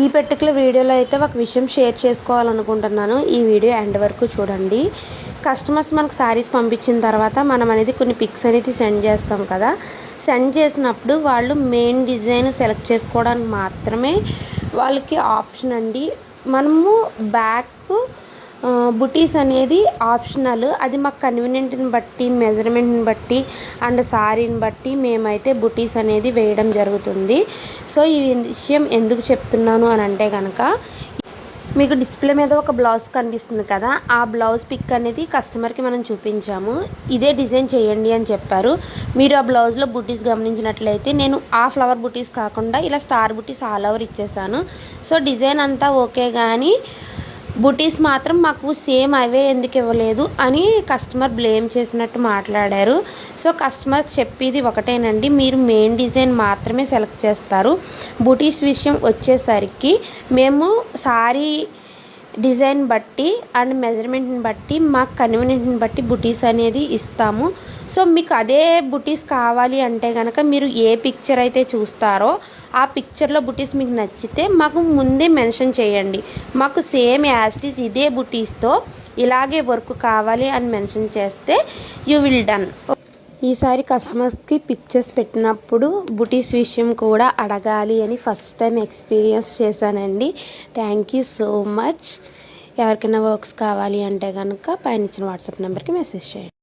ఈ పర్టికులర్ వీడియోలో అయితే ఒక విషయం షేర్ చేసుకోవాలనుకుంటున్నాను. ఈ వీడియో ఎండ్ వరకు చూడండి. కస్టమర్స్ మనకు శారీస్ పంపించిన తర్వాత మనం అనేది కొన్ని పిక్స్ అనేది సెండ్ చేస్తాం కదా. సెండ్ చేసినప్పుడు వాళ్ళు మెయిన్ డిజైన్ సెలెక్ట్ చేసుకోవడానికి మాత్రమే వాళ్ళకి ఆప్షన్ అండి. మనము బ్యాక్ బుటీస్ అనేది ఆప్షనల్. అది మాకు కన్వీనియంట్ని బట్టి, మెజర్మెంట్ని బట్టి అండ్ సారీని బట్టి మేమైతే బుటీస్ అనేది వేయడం జరుగుతుంది. సో ఈ విషయం ఎందుకు చెప్తున్నాను అని అంటే కనుక, మీకు డిస్ప్లే మీద ఒక బ్లౌజ్ కనిపిస్తుంది కదా, ఆ బ్లౌజ్ పిక్ అనేది కస్టమర్కి మనం చూపించాము. ఇదే డిజైన్ చేయండి అని చెప్పారు. మీరు ఆ బ్లౌజ్లో బుటీస్ గమనించినట్లయితే నేను ఆ ఫ్లవర్ బుటీస్ కాకుండా ఇలా స్టార్ బుటీస్ ఆల్ ఓవర్ ఇచ్చేసాను. సో డిజైన్ అంతా ఓకే, కానీ బుటీస్ మాత్రం మాకు సేమ్ అవే ఎందుకు ఇవ్వలేదు అని కస్టమర్ బ్లేమ్ చేసినట్టు మాట్లాడారు. సో కస్టమర్కి చెప్పేది ఒకటేనండి, మీరు మెయిన్ డిజైన్ మాత్రమే సెలెక్ట్ చేస్తారు. బుటీస్ విషయం వచ్చేసరికి మేము సారీ డిజైన్ బట్టి అండ్ మెజర్మెంట్ని బట్టి మాకు కన్వీనియంట్ని బట్టి బుటీస్ అనేది ఇస్తాము. సో మీకు అదే బుటీస్ కావాలి అంటే కనుక మీరు ఏ పిక్చర్ అయితే చూస్తారో ఆ పిక్చర్లో బుటీస్ మీకు నచ్చితే మాకు ముందే మెన్షన్ చేయండి. మాకు సేమ్ యాజ్ ఇట్ ఈజ్ ఇదే బుటీస్తో ఇలాగే వర్క్ కావాలి అని మెన్షన్ చేస్తే యూ విల్ డన్. ఈసారి కస్టమర్స్కి పిక్చర్స్ పెట్టినప్పుడు బుటీస్ విషయం కూడా అడగాలి అని ఫస్ట్ టైం ఎక్స్పీరియన్స్ చేశానండి. Thank you so much. ఎవరికైనా వర్క్స్ కావాలి అంటే కనుక పైన ఇచ్చిన వాట్సాప్ నెంబర్కి మెసేజ్ చేయండి.